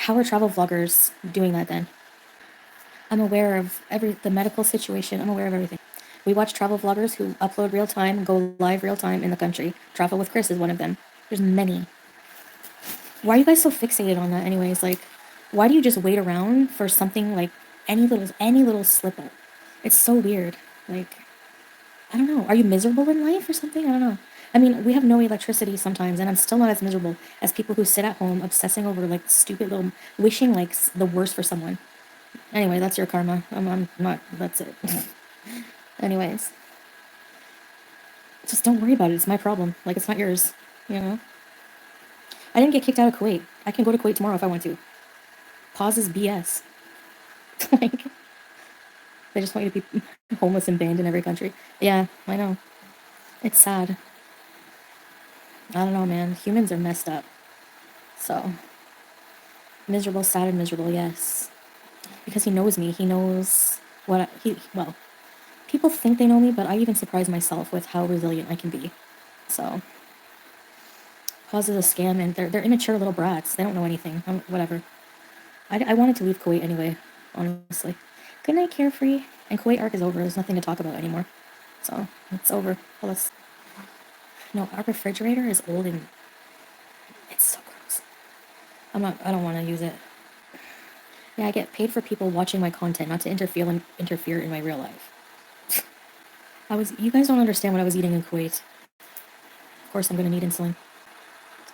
How are travel vloggers doing that then? I'm aware of the medical situation. I'm aware of everything. We watch travel vloggers who upload real time, go live real time in the country. Travel with Chris is one of them. There's many. Why are you guys so fixated on that anyways? Like, why do you just wait around for something like any little slip up? It's so weird. Like, I don't know. Are you miserable in life or something? I don't know. I mean, we have no electricity sometimes, and I'm still not as miserable as people who sit at home obsessing over like stupid little wishing like the worst for someone. Anyway, that's your karma. I'm not. That's it. Anyways, just don't worry about it. It's my problem. Like, it's not yours. You know. I didn't get kicked out of Kuwait. I can go to Kuwait tomorrow if I want to. Pause is BS. Like, they just want you to be homeless and banned in every country. Yeah, I know. It's sad. I don't know, man. Humans are messed up. So, miserable, sad, and miserable, yes. Because he knows me. He knows well, people think they know me, but I even surprise myself with how resilient I can be. So, Pause is a scam, and they're immature little brats. They don't know anything. Whatever. I wanted to leave Kuwait anyway, honestly. Good night, Carefree. And Kuwait arc is over. There's nothing to talk about anymore. So, it's over. No, our refrigerator is old and it's so gross. I don't want to use it. Yeah, I get paid for people watching my content, not to interfere in my real life. You guys don't understand what I was eating in Kuwait. Of course I'm gonna need insulin.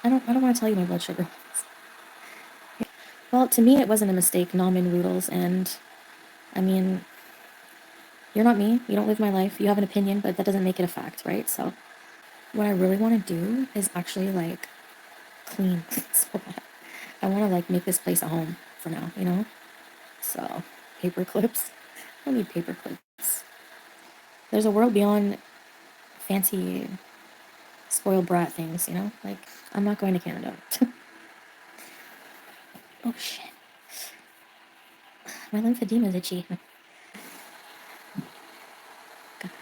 I don't want to tell you my blood sugar. Well, to me it wasn't a mistake, ramen noodles, and I mean, you're not me, you don't live my life, you have an opinion, but that doesn't make it a fact, right? So, what I really want to do is actually, like, clean. So I want to, like, make this place a home for now, you know? So, paper clips. I don't need paper clips. There's a world beyond fancy spoiled brat things, you know? Like, I'm not going to Canada. Oh, shit. My lymphedema is itchy.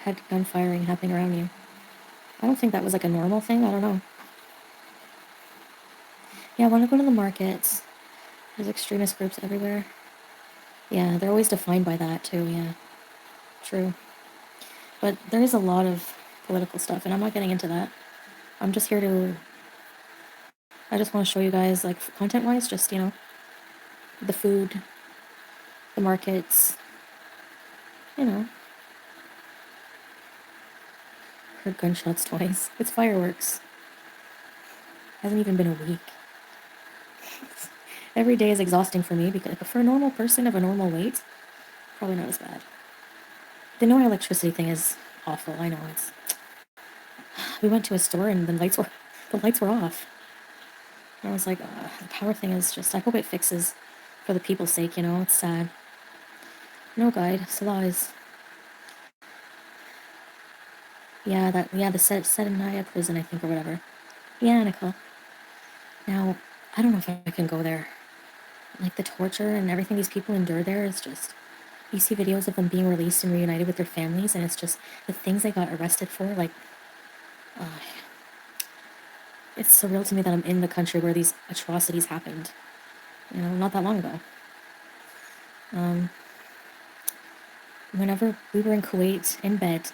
Had gun firing happening around you. I don't think that was like a normal thing. I don't know. Yeah, I want to go to the markets. There's extremist groups everywhere. Yeah, they're always defined by that too, yeah. True. But there is a lot of political stuff, and I'm not getting into that. I'm just here to... I just want to show you guys, like, content-wise, just, you know, the food, the markets, you know. Heard gunshots twice. It's fireworks. Hasn't even been a week. Every day is exhausting for me, because for a normal person of a normal weight, probably not as bad. The no electricity thing is awful. I know it's. We went to a store and the lights were off. And I was like, the power thing is just. I hope it fixes, for the people's sake. You know, it's sad. No guide. Salah is. Yeah, the Sedinaya prison, I think, or whatever. Yeah, Nicole. Now, I don't know if I can go there. Like, the torture and everything these people endure there is just... You see videos of them being released and reunited with their families, and it's just the things they got arrested for, like... It's surreal to me that I'm in the country where these atrocities happened. You know, not that long ago. Whenever we were in Kuwait, in bed,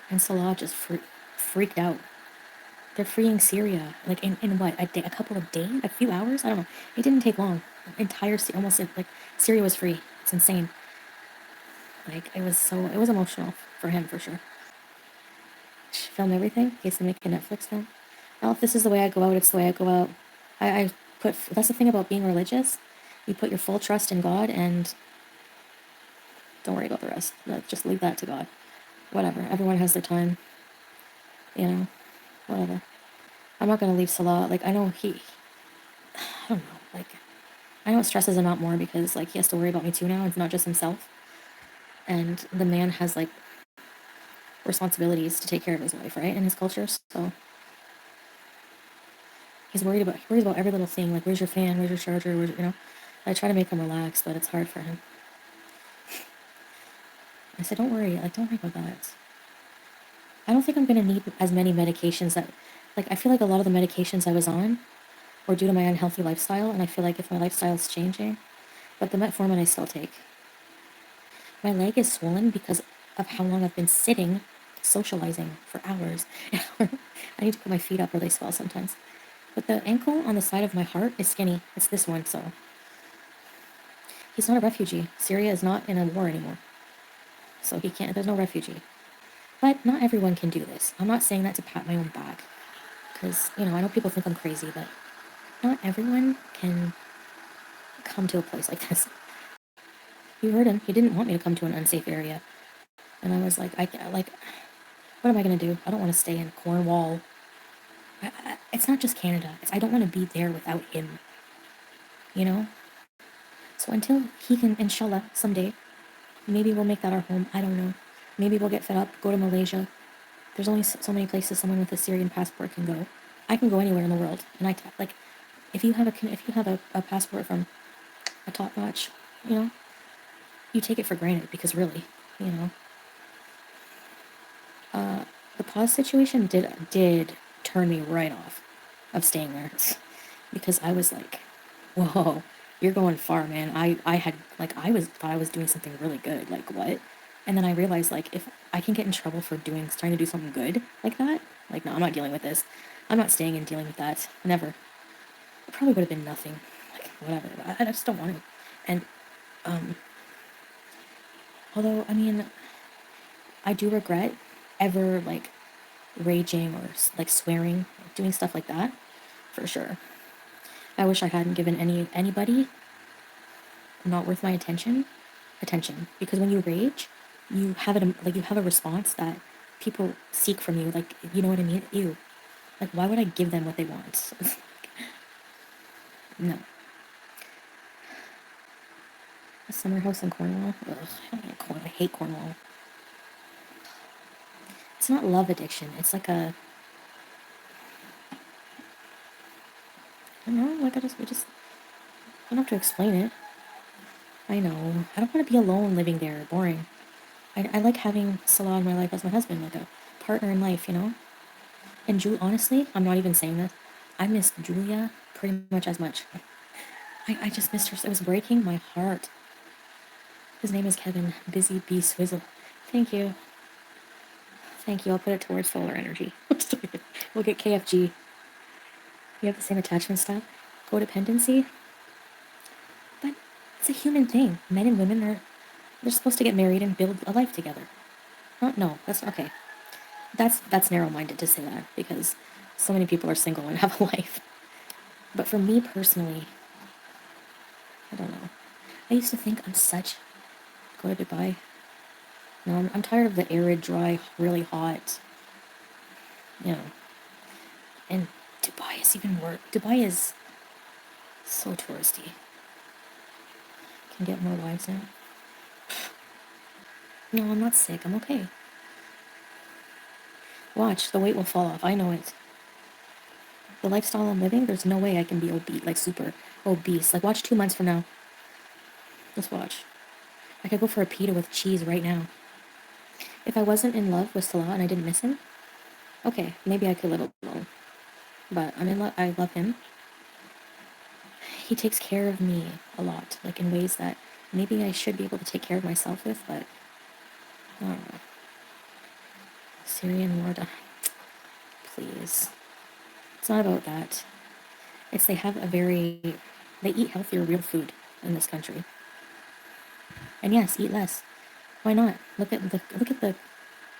and Salah just freaked out. They're freeing Syria, like, in what, a couple of days? A few hours? I don't know. It didn't take long. Almost, like, Syria was free. It's insane. Like, it was emotional for him, for sure. Film everything in case they make a Netflix film. Well, if this is the way I go out, it's the way I go out. That's the thing about being religious. You put your full trust in God, and don't worry about the rest. Just leave that to God. Whatever. Everyone has their time. You know, whatever. I'm not going to leave Salah. Like, I know I don't know. Like, I know it stresses him out more because, like, he has to worry about me too now. It's not just himself. And the man has, like, responsibilities to take care of his wife, right? In his culture. So he worries about every little thing. Like, where's your fan? Where's your charger? You know? I try to make him relax, but it's hard for him. I said, don't worry about that. I don't think I'm going to need as many medications I feel like a lot of the medications I was on or due to my unhealthy lifestyle, and I feel like if my lifestyle is changing, but the metformin I still take. My leg is swollen because of how long I've been sitting, socializing for hours. I need to put my feet up or they swell sometimes. But the ankle on the side of my heart is skinny. It's this one, so. He's not a refugee. Syria is not in a war anymore. So he can't, there's no refugee. But not everyone can do this. I'm not saying that to pat my own back. Because, I know people think I'm crazy, but not everyone can come to a place like this. You heard him. He didn't want me to come to an unsafe area. And I was like, what am I going to do? I don't want to stay in Cornwall. It's not just Canada. I don't want to be there without him. So until he can, inshallah, someday, maybe we'll make that our home. I don't know. Maybe we'll get fed up, go to Malaysia. There's only so many places someone with a Syrian passport can go. I can go anywhere in the world. And if you have a passport from a top notch, you take it for granted because really, the pause situation did turn me right off of staying there because I was like, whoa, you're going far, man. Thought I was doing something really good. Like what? And then I realized if I can get in trouble for trying to do something good like that, no, I'm not dealing with this. I'm not staying and dealing with that. Never. It probably would have been nothing. Whatever. I just don't want to. And although I do regret ever raging or swearing, doing stuff like that, for sure. I wish I hadn't given anybody not worth my attention, because when you rage, you have a response that people seek from you. You know what I mean? Ew. Why would I give them what they want? No. A summer house in Cornwall? Ugh, I don't like Cornwall. I hate Cornwall. It's not love addiction. It's I don't know, we don't have to explain it. I know. I don't want to be alone living there. Boring. I like having Salah in my life as my husband, like a partner in life, And honestly, I'm not even saying this. I missed Julia pretty much as much. I just missed her. It was breaking my heart. His name is Kevin. Busy Bee Swizzle. Thank you. Thank you. I'll put it towards solar energy. We'll get KFG. You have the same attachment style. Codependency. But it's a human thing. Men and women they're supposed to get married and build a life together. No, that's okay. That's narrow-minded to say that because so many people are single and have a life. But for me personally, I don't know. I used to think go to Dubai. No, I'm tired of the arid, dry, really hot. And Dubai is even worse. Dubai is so touristy. Can get more wives now. No, I'm not sick. I'm okay. Watch, the weight will fall off. I know it. The lifestyle I'm living, there's no way I can be obese, super obese. Watch 2 months from now. Just watch. I could go for a pita with cheese right now. If I wasn't in love with Salah and I didn't miss him, okay, maybe I could live alone. But I'm in love. I love him. He takes care of me a lot, in ways that maybe I should be able to take care of myself with, but I don't know. Syrian war done. Please. It's not about that. It's they eat healthier real food in this country. And yes, eat less. Why not? Look at the,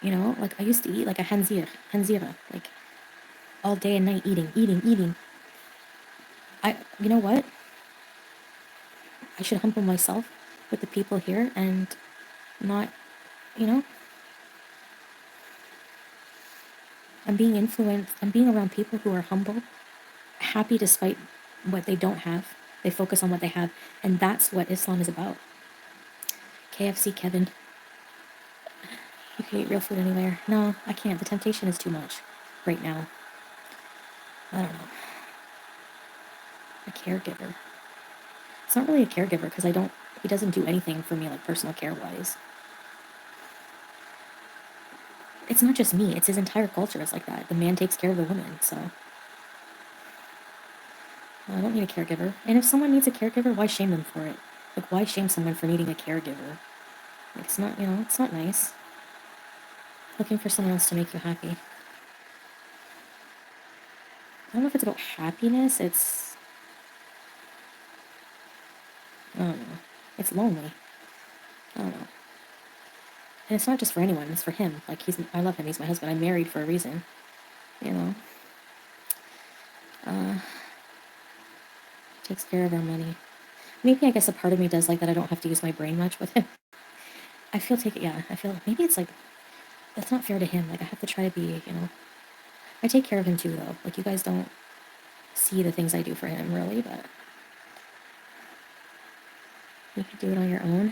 I used to eat like a hanzira, all day and night eating. You know what? I should humble myself with the people here and not, I'm being influenced. I'm being around people who are humble, happy despite what they don't have. They focus on what they have. And that's what Islam is about. KFC, Kevin. You can eat real food anywhere. No, I can't. The temptation is too much right now. I don't know. A caregiver. It's not really a caregiver because he doesn't do anything for me personal care wise. It's not just me. It's his entire culture is like that. The man takes care of the woman, so. I don't need a caregiver. And if someone needs a caregiver, why shame them for it? Like, why shame someone for needing a caregiver? Like, it's not, it's not nice. Looking for someone else to make you happy. I don't know if it's about happiness. I don't know. It's lonely. I don't know. And it's not just for anyone. It's for him. Like, I love him. He's my husband. I'm married for a reason. You know? Takes care of our money. Maybe I guess a part of me does like that I don't have to use my brain much with him. I feel maybe it's like, that's not fair to him. Like, I have to try to be, I take care of him too, though. Like, you guys don't see the things I do for him, really, but you could do it on your own.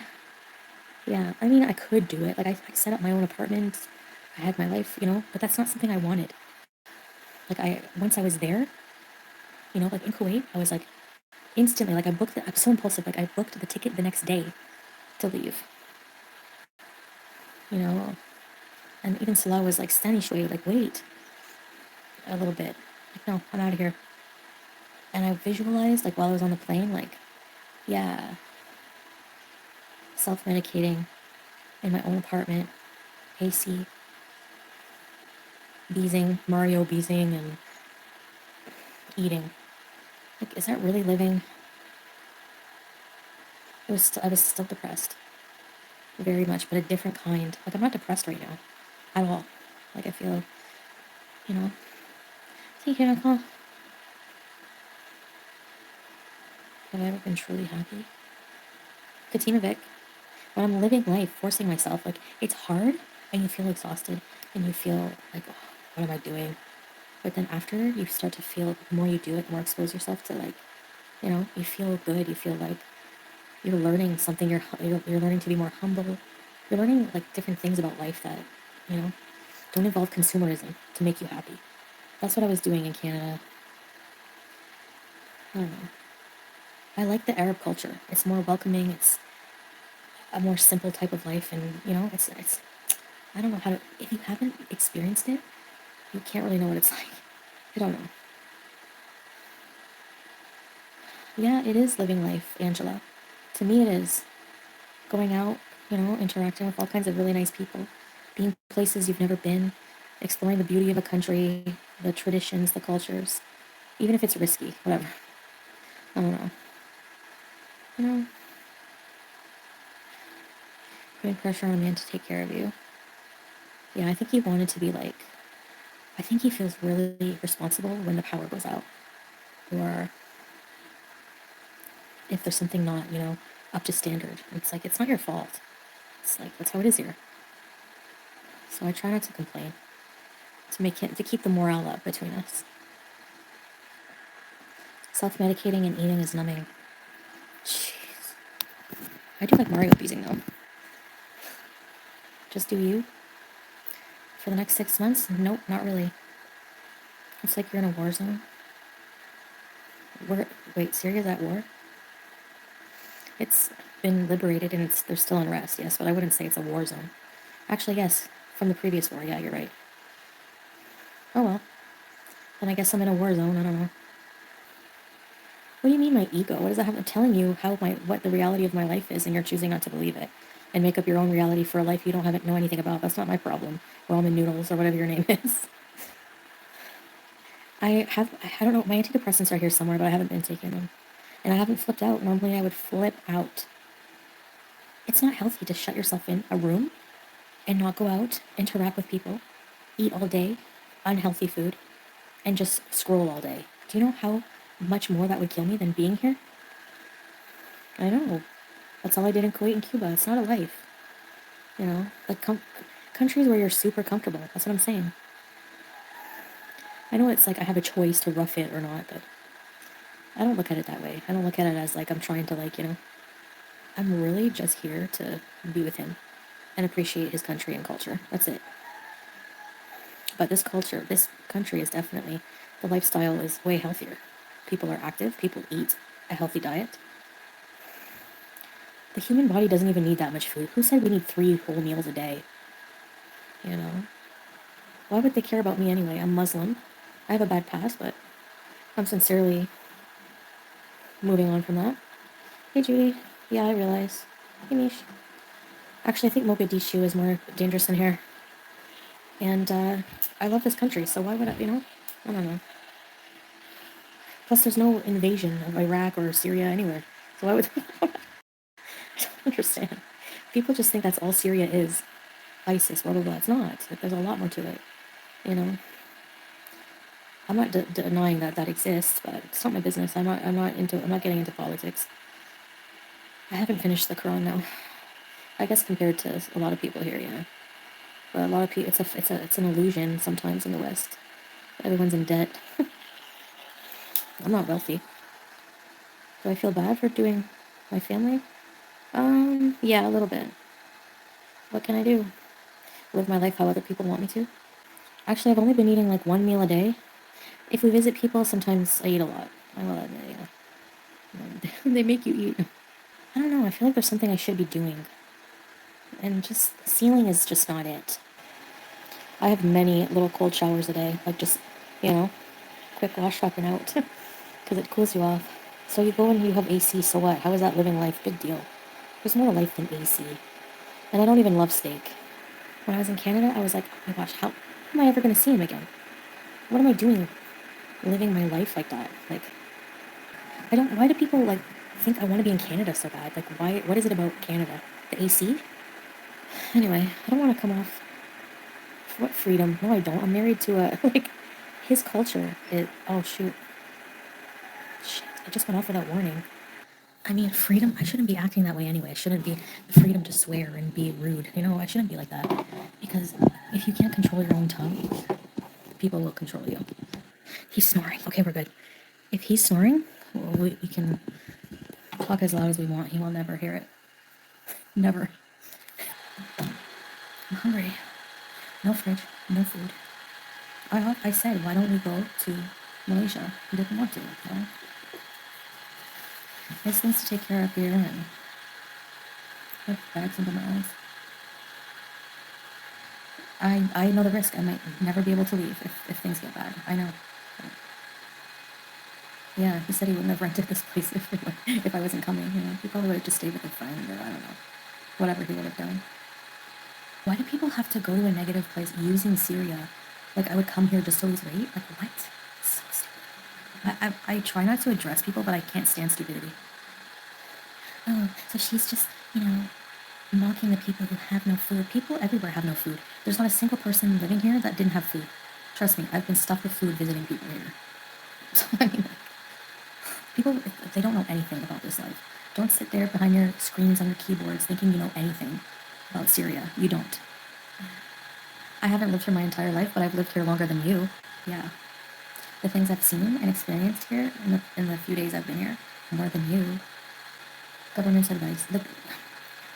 Yeah, I mean, I could do it. Like, I set up my own apartment. I had my life, but that's not something I wanted. Like, once I was there, like in Kuwait, I was like, instantly, like, I'm so impulsive. Like, I booked the ticket the next day to leave. And even Salah was like, Stanish, like, wait a little bit. Like, no, I'm out of here. And I visualized, like, while I was on the plane, like, yeah, self-medicating in my own apartment, AC, Mario beezing, and eating. Like, is that really living? I was still depressed. Very much, but a different kind. Like, I'm not depressed right now. At all. Like, I feel, you know. Take care, Uncle. Have I ever been truly happy? Katina Vic. When I'm living life, forcing myself, like, it's hard, and you feel exhausted, and you feel like, oh, what am I doing? But then after, you start to feel, the more you do it, the more expose yourself to, like, you feel good. You feel like you're learning something. You're learning to be more humble. You're learning, like, different things about life that, don't involve consumerism to make you happy. That's what I was doing in Canada. I don't know. I like the Arab culture. It's more welcoming. It's a more simple type of life, and it's. I don't know how to. If you haven't experienced it, you can't really know what it's like. I don't know. Yeah, it is living life, Angela. To me, it is. Going out, interacting with all kinds of really nice people, being places you've never been, exploring the beauty of a country, the traditions, the cultures, even if it's risky, whatever. I don't know. Putting pressure on a man to take care of you. Yeah, I think he wanted to be like, I think he feels really responsible when the power goes out. Or if there's something not, up to standard. It's like, it's not your fault. It's like, that's how it is here. So I try not to complain. To keep the morale up between us. Self-medicating and eating is numbing. Jeez. I do like Mario abusing though. Just do you? For the next 6 months? Nope, not really. It's like you're in a war zone. Wait, Syria's at war? It's been liberated and there's still unrest, yes, but I wouldn't say it's a war zone. Actually, yes, from the previous war, yeah, you're right. Oh well. Then I guess I'm in a war zone, I don't know. What do you mean my ego? What does that have? I'm telling you what the reality of my life is, and you're choosing not to believe it. And make up your own reality for a life you don't know anything about. That's not my problem. Ramen noodles or whatever your name is. I don't know, my antidepressants are here somewhere, but I haven't been taking them. And I haven't flipped out. Normally I would flip out. It's not healthy to shut yourself in a room and not go out, interact with people, eat all day, unhealthy food, and just scroll all day. Do you know how much more that would kill me than being here? I know. That's all I did in Kuwait and Cuba. It's not a life. Like countries where you're super comfortable. That's what I'm saying. I know it's like I have a choice to rough it or not, but I don't look at it that way. I don't look at it as like I'm trying to I'm really just here to be with him and appreciate his country and culture. That's it. But this country is definitely, the lifestyle is way healthier. People are active. People eat a healthy diet. The human body doesn't even need that much food. Who said we need 3 whole meals a day? Why would they care about me anyway? I'm Muslim. I have a bad past, but I'm sincerely moving on from that. Hey, Judy. Yeah, I realize. Hey, Mish. Actually, I think Mogadishu is more dangerous than here. And I love this country, so why would I, I don't know. Plus, there's no invasion of Iraq or Syria anywhere. So why would... I don't understand. People just think that's all Syria is. ISIS, blah, blah, blah. It's not. There's a lot more to it, you know. I'm not denying that that exists, but it's not my business. I'm not getting into politics. I haven't finished the Quran now. I guess compared to a lot of people here, yeah. But a lot of people, it's an illusion sometimes in the West. Everyone's in debt. I'm not wealthy. Do I feel bad for doing my family? Yeah, a little bit. What can I do? Live my life how other people want me to? Actually, I've only been eating like one meal a day. If we visit people, sometimes I eat a lot. I will admit, yeah. They make you eat. I don't know, I feel like there's something I should be doing. And just, ceiling is just not it. I have many little cold showers a day. Like just, quick wash up and out. Because it cools you off. So you go and you have AC, so what? How is that living life? Big deal. There's more life than AC. And I don't even love steak. When I was in Canada, I was like, oh my gosh, how am I ever going to see him again? What am I doing living my life like that? Like, why do people, like, think I want to be in Canada so bad? Like, why, what is it about Canada? The AC? Anyway, I don't want to come off. What freedom? No, I don't. I'm married to a, like, his culture. Oh, shoot. Shit, I just went off without warning. I mean, freedom, I shouldn't be acting that way anyway. I shouldn't be the freedom to swear and be rude. I shouldn't be like that. Because if you can't control your own tongue, people will control you. He's snoring. Okay, we're good. If he's snoring, we can talk as loud as we want. He will never hear it. Never. I'm hungry. No fridge. No food. I said, why don't we go to Malaysia? He didn't want to. It's things to take care of here and put bags under my eyes. I know the risk. I might never be able to leave if things get bad. I know. Yeah, he said he wouldn't have rented this place if I wasn't coming. He probably would have just stayed with a friend or I don't know. Whatever he would have done. Why do people have to go to a negative place using Syria? Like, I would come here just to lose weight? Like, what? So stupid. I try not to address people, but I can't stand stupidity. Oh, so she's just, mocking the people who have no food. People everywhere have no food. There's not a single person living here that didn't have food. Trust me, I've been stuffed with food visiting people here. So, I mean, people, they don't know anything about this life. Don't sit there behind your screens on your keyboards thinking you know anything about Syria. You don't. I haven't lived here my entire life, but I've lived here longer than you. Yeah. The things I've seen and experienced here in the few days I've been here, more than you. Government's advice. Look,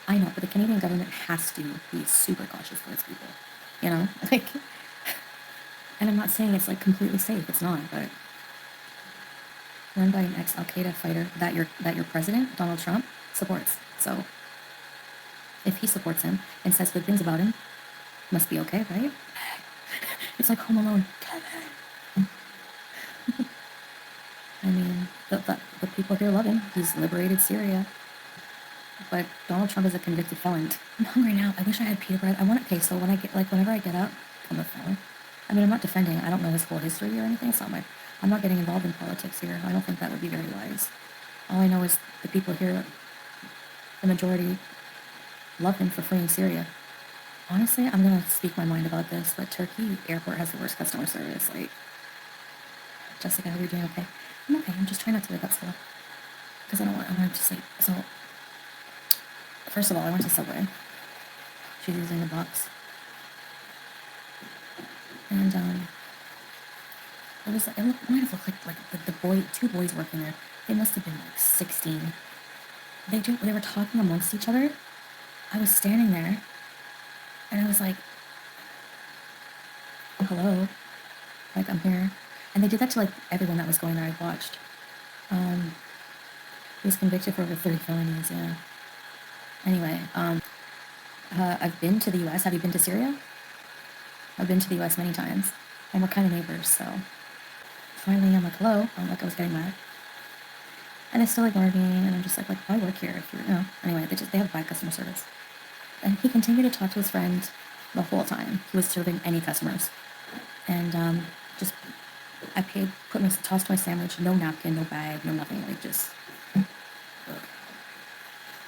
I know, but the Canadian government has to be super cautious for its people. Like, and I'm not saying it's like completely safe. It's not, but run by an ex-Al Qaeda fighter that your president Donald Trump supports. So if he supports him and says good things about him, must be okay, right? It's like Home Alone. I mean, the people here love him. He's liberated Syria. But Donald Trump is a convicted felon. I'm hungry now. I wish I had pita bread. I want queso when whenever I get up from a felon. I mean, I'm not defending. I don't know his whole history or anything. It's not I'm not getting involved in politics here. I don't think that would be very wise. All I know is the people here, the majority, love him for freeing Syria. Honestly, I'm going to speak my mind about this, but Turkey airport has the worst customer service. Like, Jessica, are you doing okay? I'm okay. I'm just trying not to wake up still. Because I want to sleep. So, first of all, I went to Subway. She's using the box. And, it might have looked like the two boys working there. They must have been like 16. They were talking amongst each other. I was standing there, and I was like, hello, like, I'm here. And they did that to, like, everyone that was going there. I watched. He was convicted for over 30 felonies, yeah. Anyway, I've been to the U.S. Have you been to Syria? I've been to the U.S. many times, and we're kind of neighbors, so. Finally, I'm like, hello. I'm like, I was getting mad. And they still ignored me, and I'm just like, why work here if you're, anyway, they have bad customer service. And he continued to talk to his friend the whole time he was serving any customers. And just, I tossed my sandwich, no napkin, no bag, no nothing, like just, ugh.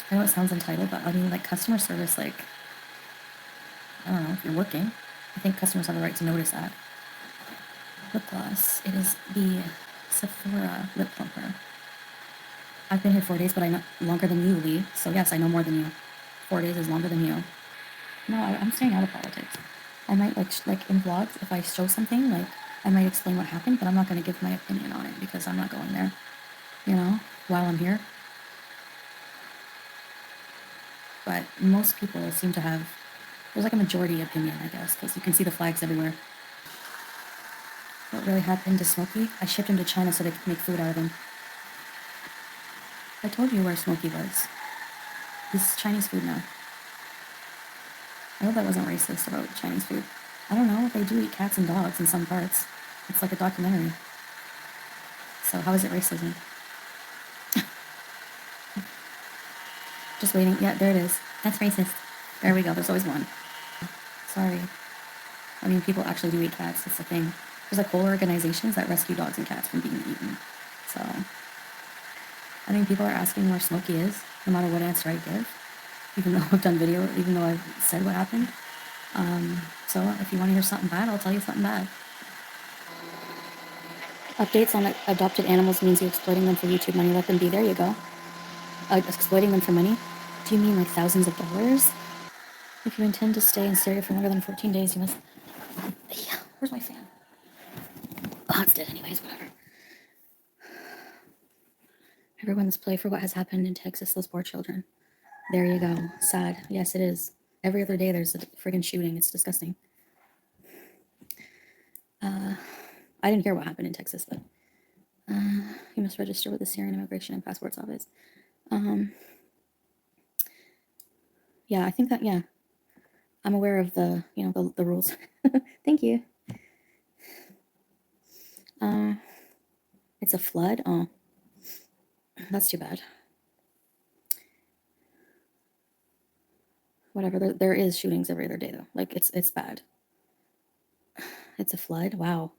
I know it sounds entitled, but I mean, like, customer service, like, I don't know, if you're working, I think customers have a right to notice that. Lip gloss, it is the Sephora lip plumper. I've been here 4 days, but I know longer than you, Lee. So yes, I know more than you. 4 days is longer than you. No, I'm staying out of politics. I might like in vlogs, if I show something, like I might explain what happened, but I'm not going to give my opinion on it because I'm not going there. While I'm here. But most people seem to have. There's like a majority opinion, I guess, because you can see the flags everywhere. What really happened to Smokey? I shipped him to China so they could make food out of him. I told you where Smokey was. He's Chinese food now. I hope that wasn't racist about Chinese food. I don't know. They do eat cats and dogs in some parts. It's like a documentary. So how is it racism? Just waiting. Yeah, there it is. That's racist. There we go. There's always one. Sorry. I mean, people actually do eat cats. It's a thing. There's like whole organizations that rescue dogs and cats from being eaten. So, I mean, people are asking where Smokey is, no matter what answer I give. Even though I've done video, even though I've said what happened. So if you want to hear something bad, I'll tell you something bad. Updates on adopted animals means you're exploiting them for YouTube money. Let them be. There you go. Exploiting them for money? Do you mean like thousands of dollars? If you intend to stay in Syria for longer than 14 days, you must... Yeah, where's my fan? Oh, it's dead anyways, whatever. Everyone's play for what has happened in Texas, those poor children. There you go. Sad. Yes, it is. Every other day there's a friggin' shooting. It's disgusting. I didn't hear what happened in Texas, but you must register with the Syrian Immigration and Passports Office. Yeah, I think that, yeah. I'm aware of the, the rules. Thank you. It's a flood? Oh, that's too bad. Whatever, there is shootings every other day, though. Like, it's bad. It's a flood? Wow.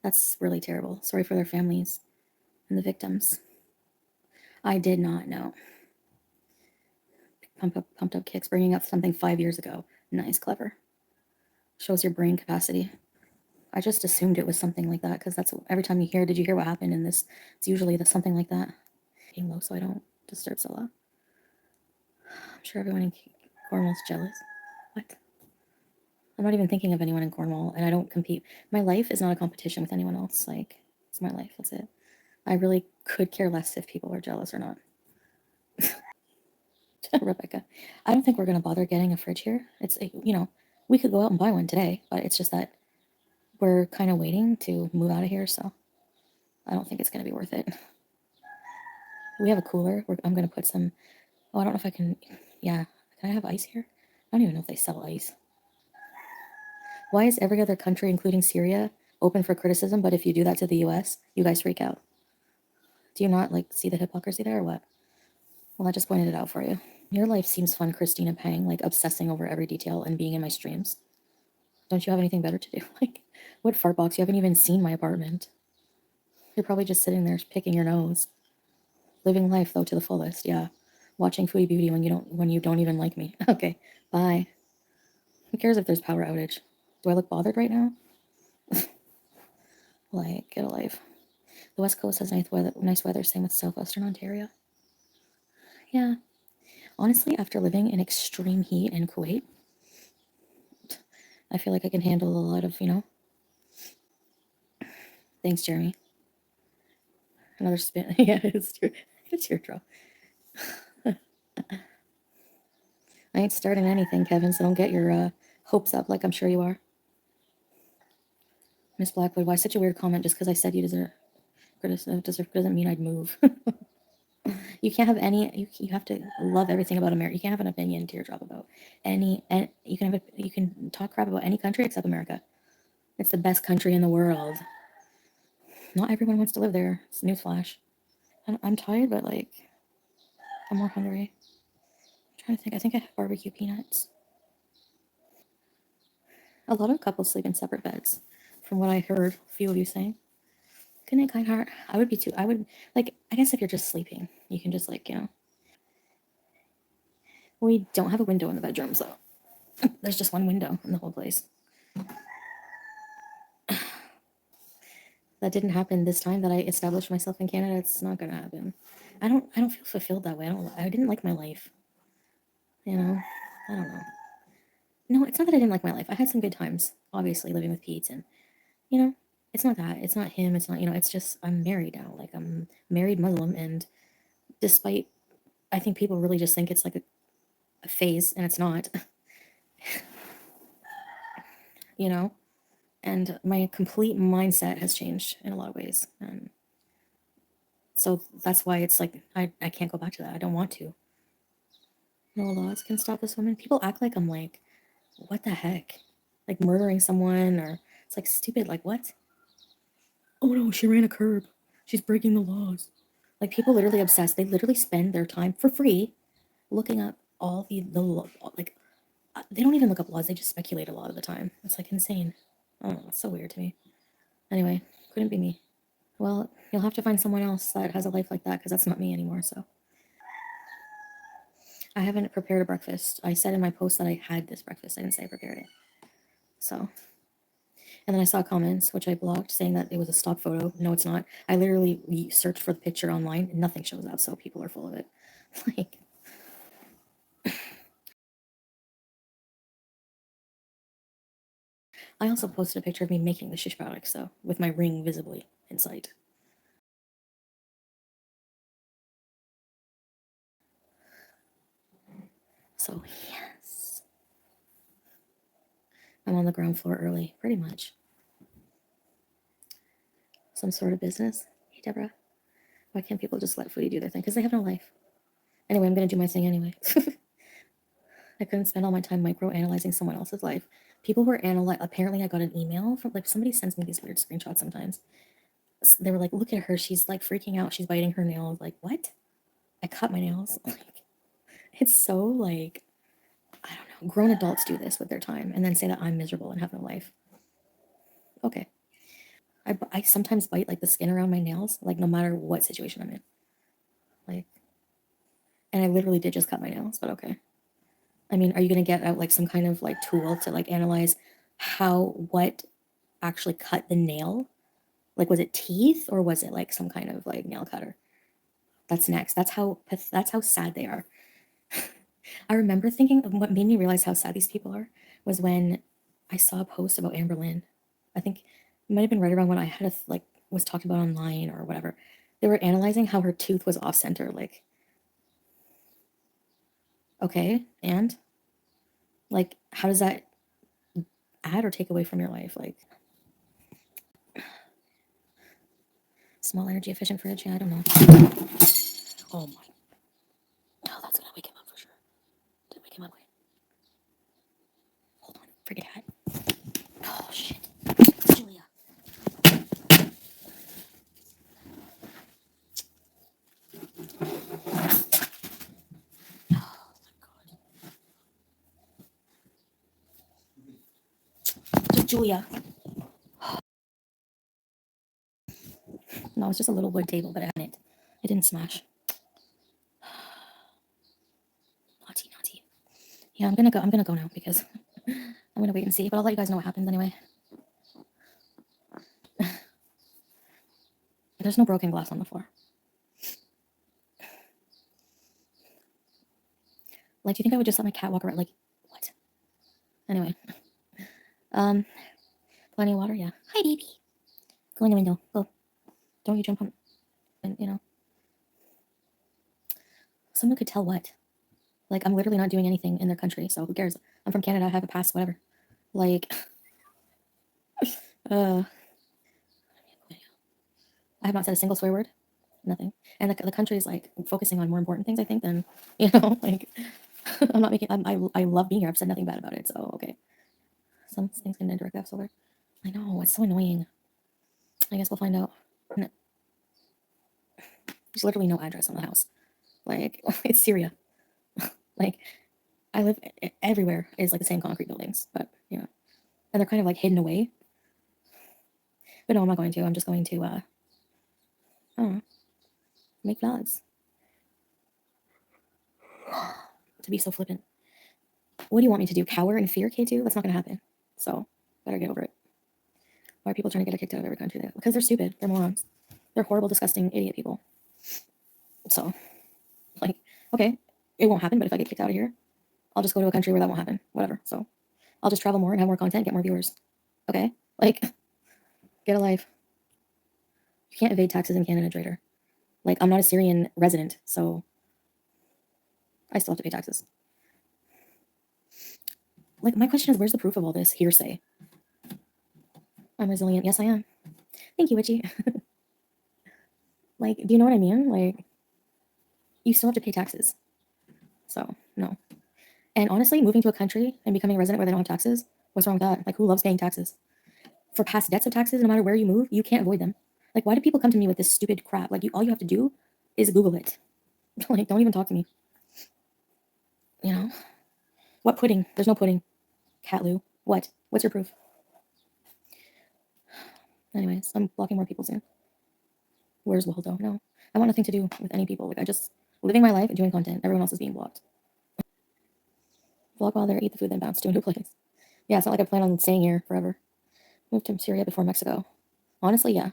That's really terrible. Sorry for their families and the victims. I did not know. Pumped up kicks, bringing up something 5 years ago. Nice, clever. Shows your brain capacity. I just assumed it was something like that because that's every time you hear, did you hear what happened in this? It's usually something like that. Being low so I don't disturb Salah. I'm sure everyone in Cornwall's jealous. What? I'm not even thinking of anyone in Cornwall, and I don't compete. My life is not a competition with anyone else. Like, it's my life. That's it. I really could care less if people are jealous or not. Rebecca, I don't think we're going to bother getting a fridge here. It's, we could go out and buy one today, but it's just that we're kind of waiting to move out of here, so I don't think it's going to be worth it. We have a cooler. I'm going to put some, I don't know if I can, yeah. Can I have ice here? I don't even know if they sell ice. Why is every other country, including Syria, open for criticism, but if you do that to the US, you guys freak out? Do you not, see the hypocrisy there or what? Well, I just pointed it out for you. Your life seems fun, Christina Pang, obsessing over every detail and being in my streams. Don't you have anything better to do? What fart box? You haven't even seen my apartment. You're probably just sitting there picking your nose. Living life, though, to the fullest, yeah. Watching Foodie Beauty when you don't even like me. Okay, bye. Who cares if there's power outage? Do I look bothered right now? Get a life. The West Coast has nice weather, same with Southwestern Ontario. Yeah. Honestly, after living in extreme heat in Kuwait, I feel like I can handle a lot of, Thanks, Jeremy. Another spin. Yeah, it's true. It's your draw. I ain't starting anything, Kevin, so don't get your hopes up like I'm sure you are. Miss Blackwood, why such a weird comment just because I said you deserve criticism doesn't mean I'd move. You can't have any. You have to love everything about America. You can't have an opinion, teardrop, about any. And you can talk crap about any country except America. It's the best country in the world. Not everyone wants to live there. It's newsflash. I'm tired, but like, I'm more hungry. I'm trying to think. I think I have barbecue peanuts. A lot of couples sleep in separate beds, from what I heard a few of you saying. Good night, kind heart. I would be too. I would, like, I guess if you're just sleeping, you can just, like, We don't have a window in the bedroom, so there's just one window in the whole place. That didn't happen this time that I established myself in Canada. It's not gonna happen. I don't feel fulfilled that way. I didn't like my life. I don't know. No, it's not that I didn't like my life. I had some good times, obviously, living with Pete, and it's not that. It's not him. It's not, it's just I'm married now. Like, I'm married Muslim, and despite, I think people really just think it's like a phase, and it's not. And my complete mindset has changed in a lot of ways. And so that's why it's like, I can't go back to that. I don't want to. No laws can stop this woman. People act like I'm like, what the heck? Like murdering someone, or it's like stupid. Like, what? Oh no, she ran a curb. She's breaking the laws. Like, people literally obsessed. They literally spend their time for free looking up all like, they don't even look up laws. They just speculate a lot of the time. It's like insane. Oh, it's so weird to me. Anyway, couldn't be me. Well, you'll have to find someone else that has a life like that, because that's not me anymore. So I haven't prepared a breakfast. I said in my post that I had this breakfast. I didn't say I prepared it. So, and then I saw comments, which I blocked, saying that it was a stock photo. No, it's not. I literally searched for the picture online and nothing shows up. So people are full of it. Like, I also posted a picture of me making the shish product, so with my ring visibly in sight. So yes, I'm on the ground floor early, pretty much. Some sort of business. Hey, Deborah. Why can't people just let Foodie do their thing? Because they have no life. Anyway, I'm going to do my thing anyway. I couldn't spend all my time micro-analyzing someone else's life. People were apparently I got an email from, like, somebody sends me these weird screenshots sometimes. They were like, look at her. She's like freaking out. She's biting her nails. Like, what? I cut my nails. Like, it's so like, I don't know. Grown adults do this with their time and then say that I'm miserable and have no life. Okay. I sometimes bite like the skin around my nails, like no matter what situation I'm in. Like, and I literally did just cut my nails, but okay. I mean, are you going to get out like some kind of like tool to like analyze what actually cut the nail? Like, was it teeth or was it like some kind of like nail cutter? That's next. That's how sad they are. I remember thinking, what made me realize how sad these people are was when I saw a post about Amber Lynn. I think it might have been right around when I had was talked about online or whatever. They were analyzing how her tooth was off center. Like, okay, and like, how does that add or take away from your life? Like, small energy efficient fridge. Yeah, I don't know. Oh my. Oh, that's gonna wake him up for sure. Did wake him up. Wait. Hold on. Forget hat. Oh shit. Julia. Oh my god. Just Julia. No, it's just a little wood table, but it didn't smash. Naughty, naughty. Yeah, I'm gonna go. I'm gonna go now because I'm gonna wait and see. But I'll let you guys know what happens anyway. There's no broken glass on the floor. Like, do you think I would just let my cat walk around? Like, what? Anyway, plenty of water. Yeah. Hi, baby. Go in the window. Go. Don't you jump on. And someone could tell what. Like, I'm literally not doing anything in their country, so who cares? I'm from Canada. I have a pass. Whatever. Like, I have not said a single swear word. Nothing. And the country is like focusing on more important things, I think, than like. I'm not making. I love being here. I've said nothing bad about it. So okay. Some things can indirect that solar. I know, it's so annoying. I guess we'll find out. There's literally no address on the house. Like, it's Syria. Like, I live everywhere is like the same concrete buildings, but you know, and they're kind of like hidden away. But no, I'm not going to. I'm just going to, I don't know, make vlogs. To be so flippant. What do you want me to do? Cower in fear, K2? That's not going to happen. So, better get over it. Why are people trying to get her kicked out of every country? Because they're stupid. They're morons. They're horrible, disgusting, idiot people. So, like, okay, it won't happen, but if I get kicked out of here, I'll just go to a country where that won't happen. Whatever. So, I'll just travel more and have more content, get more viewers. Okay? Like, get a life. You can't evade taxes in Canada, Trader. Like, I'm not a Syrian resident, so I still have to pay taxes. Like, my question is, where's the proof of all this hearsay? I'm resilient. Yes, I am. Thank you, Witchy. Like, do you know what I mean? Like, you still have to pay taxes. So, no. And honestly, moving to a country and becoming a resident where they don't have taxes, what's wrong with that? Like, who loves paying taxes? For past debts of taxes, no matter where you move, you can't avoid them. Like, why do people come to me with this stupid crap? Like, all you have to do is Google it. Like, don't even talk to me. You know? What pudding? There's no pudding. Cat Lou. What? What's your proof? Anyways, I'm blocking more people soon. Where's Waldo? No. I want nothing to do with any people. Like, I just living my life and doing content. Everyone else is being blocked. Vlog while there, eat the food, then bounce to a new place. Yeah, it's not like I plan on staying here forever. Moved to Syria before Mexico. Honestly, yeah.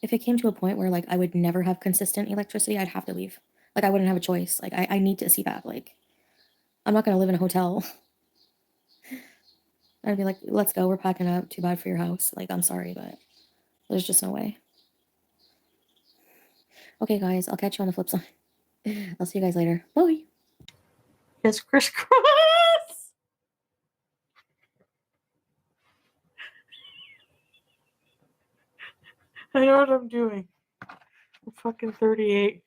If it came to a point where like I would never have consistent electricity, I'd have to leave. Like I wouldn't have a choice. Like I need to CPAP. Like I'm not gonna live in a hotel. I'd be like, let's go, we're packing up. Too bad for your house. Like I'm sorry, but there's just no way. Okay, guys, I'll catch you on the flip side. I'll see you guys later. Bye. It's crisscross. I know what I'm doing. I'm fucking 38.